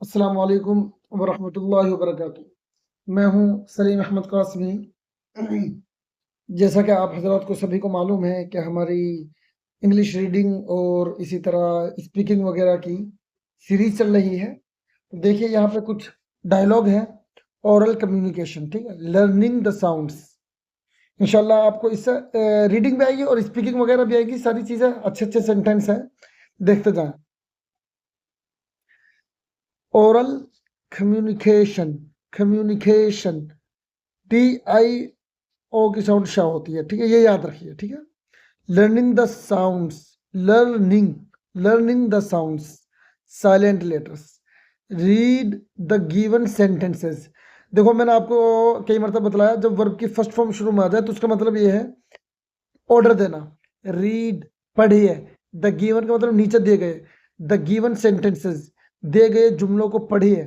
अस्सलाम वालेकुम वरहमतुल्लाहि वबरकातुहू। मैं हूँ सलीम अहमद कासमी। जैसा कि आप हजरात को सभी को मालूम है कि हमारी इंग्लिश रीडिंग और इसी तरह स्पीकिंग वगैरह की सीरीज चल रही है। तो देखिए यहाँ पे कुछ डायलॉग है। ओरल कम्युनिकेशन, ठीक है, लर्निंग द साउंड्स। इंशाल्लाह आपको इससे रीडिंग भी आएगी और स्पीकिंग वगैरह भी आएगी। सारी चीज़ें अच्छे अच्छे सेंटेंस हैं, देखते जाएं। ओरल कम्युनिकेशन, कम्युनिकेशन, TIO की साउंड शा होती है, ठीक है, ये याद रखिए, ठीक है। Learning the sounds, learning, learning the sounds, silent letters, read the given sentences. देखो मैंने आपको कई मरतबा बतलाया, जब वर्ब की फर्स्ट फॉर्म शुरू में आ जाए तो उसका मतलब ये है ऑर्डर देना। रीड, पढ़िए। द गिवन का मतलब नीचे दिए गए, द गिवन सेंटेंसेस, दिए गए जुमलों को पढ़िए।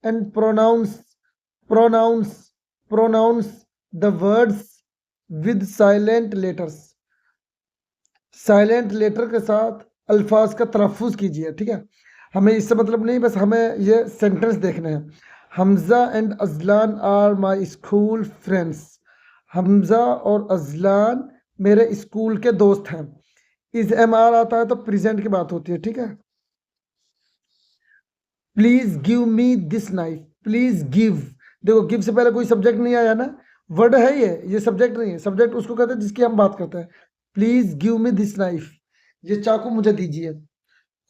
And pronounce, pronounce, pronounce the words with silent letters. Silent letter के साथ अल्फाज का तलफ़ुज़ कीजिए, ठीक है। हमें इससे मतलब नहीं, बस हमें ये सेंटेंस देखने हैं। Hamza and Ajlan are my school friends. Hamza और अजलान मेरे स्कूल के दोस्त हैं। इज एम आर आता है तो प्रेजेंट की बात होती है, ठीक है। Please give me this knife, please give. देखो गिव से पहले कोई सब्जेक्ट नहीं आया ना, वर्ड है ये सब्जेक्ट नहीं है। सब्जेक्ट उसको कहते हैं जिसकी हम बात करते हैं। Please give me this knife, ये चाकू मुझे दीजिए।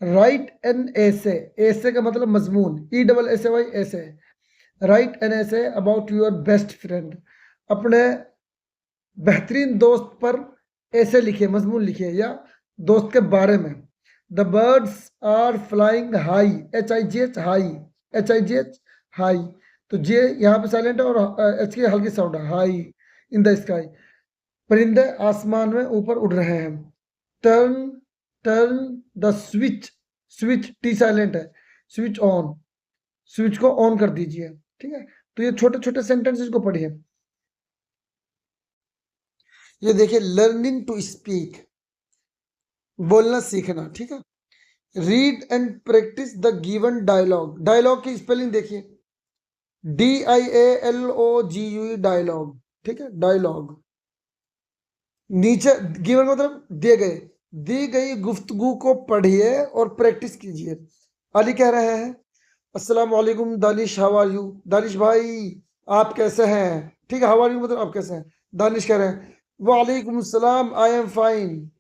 राइट एन ऐसे, ऐसे का मतलब मजमून, ESSAY ऐसे। राइट एन ऐसे अबाउट योर बेस्ट फ्रेंड, अपने बेहतरीन दोस्त पर ऐसे लिखिए, मजमून लिखिए या दोस्त के बारे में। The birds are flying high, HIGH high, HIGH high. तो जे यहाँ पे साइलेंट है और एच की हल्की साउंड है, हाई इन द स्काई। परिंदे आसमान में ऊपर उड़ रहे हैं। Turn, turn the switch, switch T silent है, स्विच ऑन, स्विच को ऑन कर दीजिए, ठीक है। तो ये छोटे छोटे सेंटेंसेस को पढ़िए। ये देखिए, लर्निंग टू स्पीक, बोलना सीखना, ठीक है। Read and practice the given dialogue, dialogue की स्पेलिंग देखिए, DIALOGUE, डायलॉग, ठीक है, डायलॉग। नीचे गिवन मतलब दिए गए, दी गई गुफ्तगू को पढ़िए और प्रैक्टिस कीजिए। अली कह रहे हैं, अस्सलाम वालेकुम Danish, how are you. Danish भाई आप कैसे हैं, ठीक है, हाउ आर यू मतलब आप कैसे हैं। दानिश कह रहे हैं, वालेकुम सलाम, आई एम फाइन।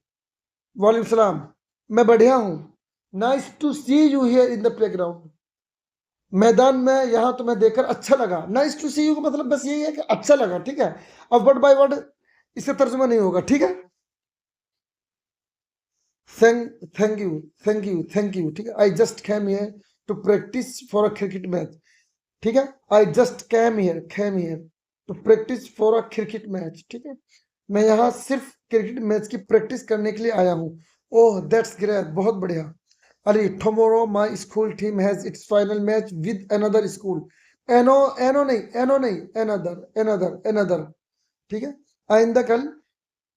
वालेकुम सलाम, मैं बढ़िया हूँ। Nice to see you here in the playground, मैदान में यहाँ तुम्हें देखकर अच्छा लगा। नाइस टू सी यू का मतलब बस यही है कि अच्छा लगा, ठीक है। अब वर्ड बाय वर्ड इसका तर्जुमा नहीं होगा, ठीक है। Thank you, thank you, thank you, ठीक है। I just came here to practice for a cricket match, ठीक है। I just came here to practice for a cricket match, ठीक है। मैं यहाँ सिर्फ क्रिकेट मैच की प्रैक्टिस करने के लिए आया हूँ। ओह दैट्स ग्रेट, बहुत बढ़िया। अरे tomorrow my school team has its final match with another school. एनो, एनो नहीं, एनो नहीं, अनदर, अनदर, अनदर, ठीक है। आइंदा कल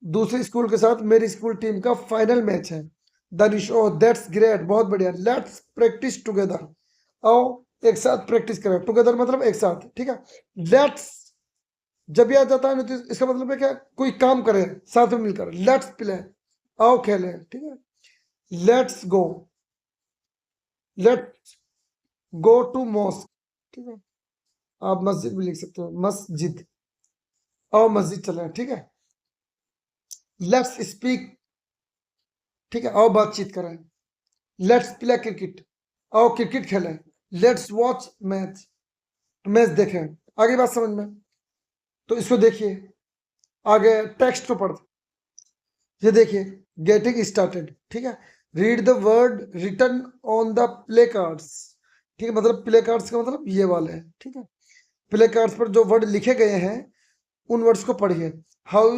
दूसरे स्कूल के साथ मेरी स्कूल टीम का फाइनल मैच है। दानिश, ओह दैट्स ग्रेट, बहुत बढ़िया। लेट्स प्रैक्टिस टुगेदर, आओ एक साथ प्रैक्टिस करें। टुगेदर मतलब एक साथ, ठीक है। लेट्स जब ये आ जाता है ना तो इसका मतलब है क्या, कोई काम करे साथ में मिलकर। लेट्स प्ले, आओ खेलें, ठीक है। Let's go, let's go to mosque, ठीक है। आप मस्जिद भी लिख सकते हो, मस्जिद, आओ मस्जिद चलें, ठीक है। लेट्स स्पीक, ठीक है, आओ बातचीत करें। लेट्स प्ले क्रिकेट, आओ क्रिकेट खेलें। लेट्स वॉच मैच, मैच देखें। आगे बात समझ में, तो इसको देखिए, आगे टेक्स्ट को पढ़, ये देखिए, गेटिंग स्टार्टेड, ठीक है। Read the word written on the play cards, ठीक है, मतलब प्ले कार्ड्स का मतलब ये वाले हैं, ठीक है। प्ले कार्ड्स पर जो वर्ड लिखे गए हैं उन वर्ड्स को पढ़िए। How,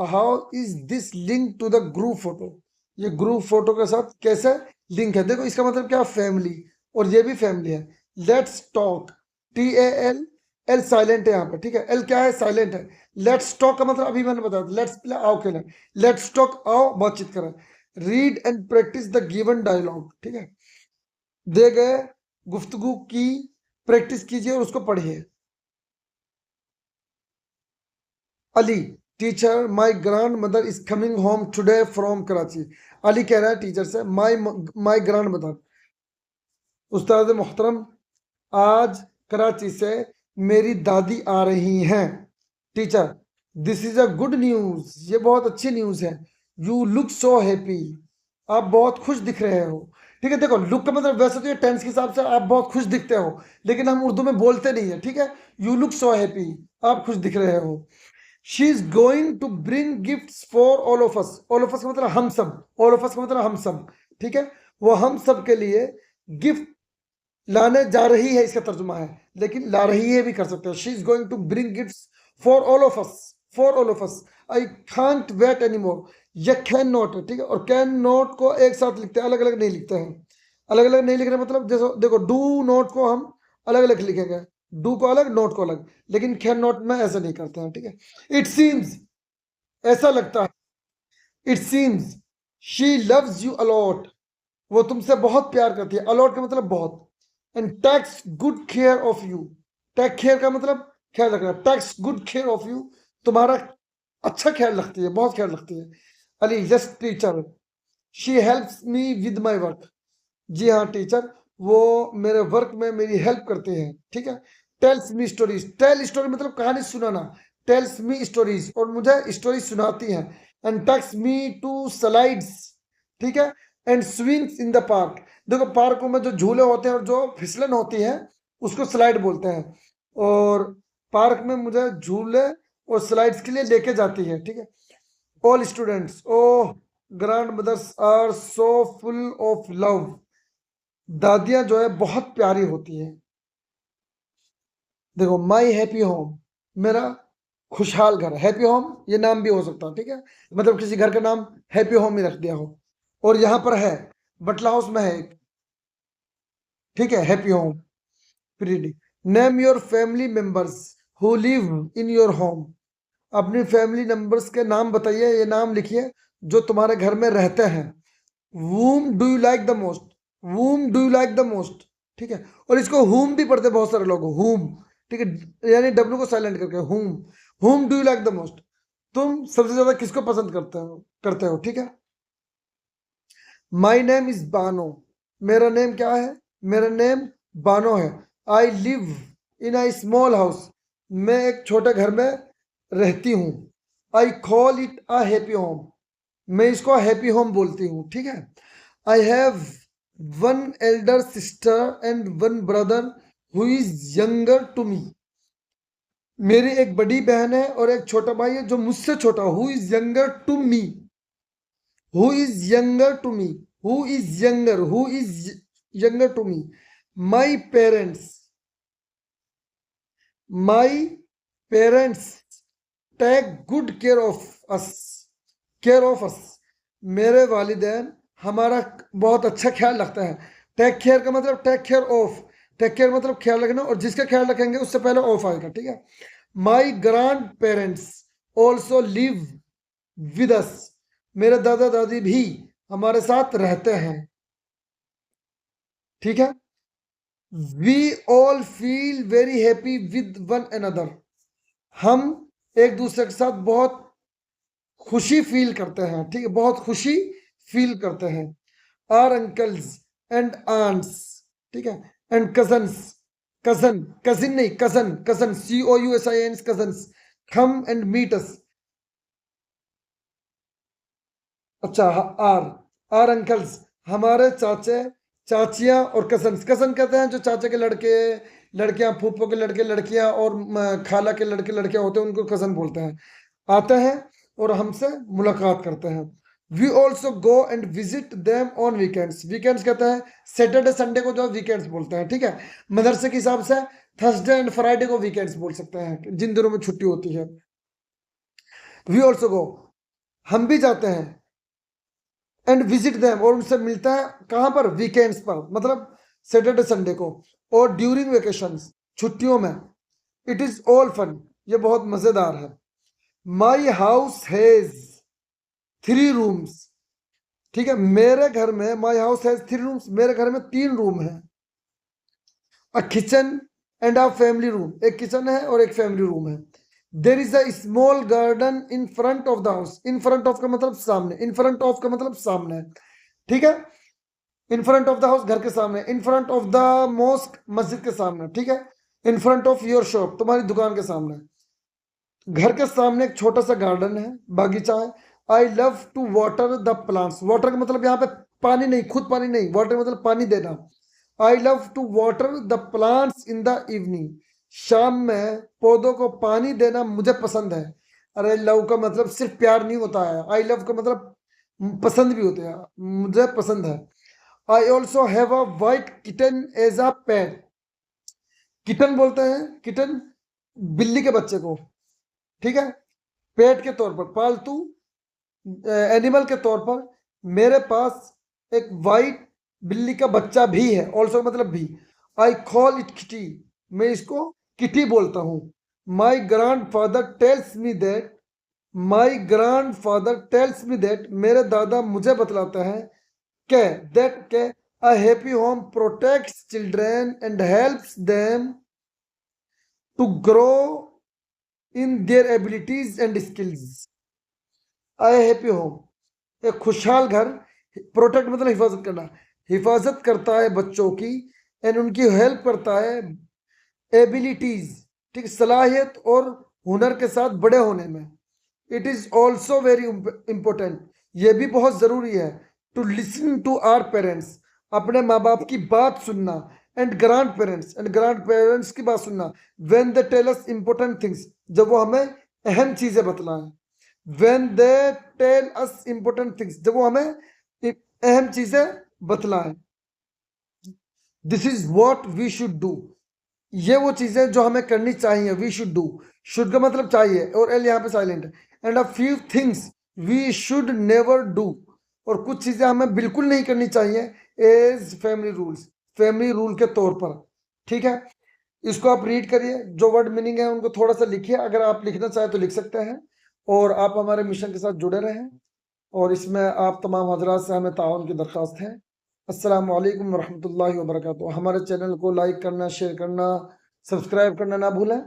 how is this link to the group photo, ये ग्रुप फोटो के साथ कैसे लिंक है। देखो इसका मतलब क्या, फैमिली, और ये भी फैमिली है। Let's talk, TAL, L silent है यहाँ पे, ठीक है। एल क्या है, साइलेंट है। लेट्स टॉक का मतलब अभी मैंने बताया, लेट्स प्ले, आओ खेलें। लेट्स टॉक, आओ बातचीत करें। Read and practice the given dialogue, ठीक है। दिए गए गुफ्तगू की प्रैक्टिस कीजिए और उसको पढ़िए। Ali, teacher my grand mother is coming home today from Karachi. Ali कह रहा है टीचर से, माय ग्रैंड मदर, उस्ताद मोहतरम, आज कराची से मेरी दादी आ रही हैं। Teacher, this is a good news, ये बहुत अच्छी न्यूज है। यू लुक सो हैप्पी, आप बहुत खुश दिख रहे हो। ठीक है, देखो लुक का मतलब वैसे तो ये टेंस के हिसाब से आप बहुत खुश दिखते हो, लेकिन हम उर्दू में बोलते नहीं है। ठीक है, यू लुक सो हैप्पी, आप खुश दिख रहे हो। She is going to bring gifts for all of us. All of us का मतलब हम सब, ऑल ऑफ अस का मतलब हम सब। ठीक है, वो हम सब के लिए गिफ्ट लाने जा रही है, इसका तर्जुमा है, लेकिन ला रही है भी कर सकते हो। She is going to bring gifts for all of us, for all of us. I can't wait any more, ये कैन नॉट है। ठीक है, और कैन नॉट को एक साथ लिखते हैं, अलग अलग नहीं लिखते हैं। अलग अलग नहीं लिख रहे मतलब जैसे देखो, डू नॉट को हम अलग अलग लिखेंगे, डू को अलग, नोट को अलग, लेकिन कैन नॉट में ऐसा नहीं करते हैं। ठीक है, इट सीम्स, ऐसा लगता है। It seems she loves you a lot, वो तुमसे बहुत प्यार करती है। अलॉट का मतलब बहुत। And takes good care of you, take care का मतलब ख्याल रखना, takes good care of you, तुम्हारा अच्छा ख्याल रखती है, बहुत ख्याल रखती है। Ali, yes teacher, she helps me with my work. जी हाँ टीचर, वो मेरे वर्क में मेरी हेल्प करते हैं। ठीक है, tells me stories, tell story मतलब कहानी सुनाना, टेल्स मी स्टोरीज, और मुझे स्टोरी सुनाती हैं। And takes me to slides, ठीक है, and swings in the park. देखो पार्कों में जो झूले होते हैं और जो फिसलन होती है उसको स्लाइड बोलते हैं, और पार्क में मुझे झूले और स्लाइड्स के लिए लेके जाती है। ठीक है, all students, oh grandmothers are so full of love, दादियां जो है बहुत प्यारी होती हैं। देखो माई हैप्पी होम, मेरा खुशहाल घर। हैप्पी होम ये नाम भी हो सकता है। ठीक है, मतलब किसी घर का नाम हैप्पी होम ही रख दिया हो, और यहां पर है बटला हाउस में है एक। ठीक है, happy home pretty. Name your family members who live in your home, अपनी फैमिली मेंबर्स के नाम बताइए, ये नाम लिखिए जो तुम्हारे घर में रहते हैं। whom do you like the most, whom do you like the most. ठीक है, और इसको whom भी पढ़ते बहुत सारे लोग, whom। ठीक है, यानी डब्ल्यू को साइलेंट करके whom do you like the most, तुम सबसे ज्यादा किसको पसंद करते हो। ठीक है, माई नेम इज बानो, मेरा नेम क्या है, मेरा नेम बानो है। I live in I small house, मैं एक छोटे घर में रहती हूँ। I call it a happy home, मैं इसको हैप्पी होम बोलती हूँ। ठीक है, I have one elder sister and one brother who is younger to me, मेरी एक बड़ी बहन है और एक छोटा भाई है जो मुझसे छोटा। Who is younger to me, who is younger to me, who is younger, who is younger to me. My parents, my parents take good care of us, care of us, मेरे वालिदैन हमारा बहुत अच्छा ख्याल रखता है। टेक केयर का मतलब take care of, take care मतलब ख्याल रखना, और जिसका ख्याल रखेंगे उससे पहले ऑफ आएगा। ठीक है, my grand parents also live with us, मेरे दादा दादी भी हमारे साथ रहते हैं। ठीक है, we all feel very happy with one another, हम एक दूसरे के साथ बहुत खुशी फील करते हैं। ठीक है, बहुत खुशी फील करते हैं। आर अंकल्स एंड आंट्स, ठीक है, एंड कजन्स, कजन कजिन नहीं cousin, cousin COUSIN cousins, come and meet us. अच्छा, आर अंकल्स हमारे चाचे चाचियां, और कजन्स, कजन कहते हैं जो चाचा के लड़के लड़कियां, फूफो के लड़के लड़कियां, और खाला के लड़के लड़कियां होते हैं, उनको कजन बोलते हैं। आते हैं और हमसे मुलाकात करते हैं। We also go and visit them on weekends, weekends कहते हैं सैटरडे संडे को जो वीकेंड्स बोलते हैं। ठीक है, मदरसे के हिसाब से थर्सडे एंड फ्राइडे को वीकेंड्स बोल सकते हैं, जिन दिनों में छुट्टी होती है। वी ऑल्सो गो, हम भी जाते हैं, एंड विजिट देम, और उनसे मिलता है कहां पर, वीकेंड्स पर, मतलब सैटरडे संडे को, और ड्यूरिंग वेकेशंस, छुट्टियों में। इट इज ऑल फन, ये बहुत मजेदार है। माई हाउस हैज 3 रूम्स, ठीक है, मेरे घर में, माई हाउस हैज 3 रूम्स, मेरे घर में 3 रूम है। अ kitchen and a family room, एक किचन है और एक फैमिली रूम है। There is a small garden in front of the house, in front of का मतलब सामने, इन फ्रंट ऑफ का मतलब सामने है, ठीक है। In front of the house घर के सामने, in front of the mosque मस्जिद के सामने, ठीक है। In front of your shop तुम्हारी दुकान के सामने। घर के सामने एक छोटा सा गार्डन है, बागीचा है। I love to water the plants, water का मतलब यहाँ पे पानी नहीं, खुद पानी नहीं, वाटर का मतलब पानी देना। I love to water the plants in the evening, शाम में पौधों को पानी देना मुझे पसंद है। अरे लव का मतलब सिर्फ प्यार नहीं होता है, आई लव का मतलब पसंद भी होते हैं, मुझे पसंद है। I also have a white kitten as a pet, kitten बोलते हैं, किटन बिल्ली के बच्चे को, ठीक है, पेट के तौर पर, पालतू एनिमल के तौर पर। मेरे पास एक वाइट बिल्ली का बच्चा भी है, ऑल्सो मतलब भी। आई कॉल इट किटी, मैं इसको किटी बोलता हूँ। My grandfather tells me that, my grandfather tells me that, मेरे दादा मुझे बतलाता है के, दैट के a happy home protects children and helps them to grow in their abilities and skills. I happy home, एक खुशहाल घर, प्रोटेक्ट मतलब हिफाजत करना, हिफाजत करता है बच्चों की, एंड उनकी हेल्प करता है एबिलिटीज, ठीक, सलाहियत और हुनर के साथ बड़े होने में। It is also very important, ये भी बहुत जरूरी है, to listen to our parents, अपने माँ बाप की बात सुनना, and grand parents, and grand parents की बात सुनना। When they tell us important things, जब वो हमें अहम चीजें बतलाएं। when they tell us important things, जब वो हमें अहम चीजें बतलाएं। This is what we should do, ये वो चीजें जो हमें करनी चाहिए। वी शुड डू, शुड का मतलब चाहिए और एल यहाँ पे साइलेंट है। And a few things we should never do, और कुछ चीजें हमें बिल्कुल नहीं करनी चाहिए as family rules, family rule के तौर पर, ठीक है। इसको आप रीड करिए, जो वर्ड मीनिंग है उनको थोड़ा सा लिखिए, अगर आप लिखना चाहें तो लिख सकते हैं, और आप हमारे मिशन के साथ जुड़े रहें, और इसमें आप तमाम हजरात से हमें ताउन की दरख्वास्त है। अस्सलाम वालेकुम रहमतुल्लाहि व बरकातुहू। हमारे चैनल को लाइक करना, शेयर करना, सब्सक्राइब करना ना भूलें।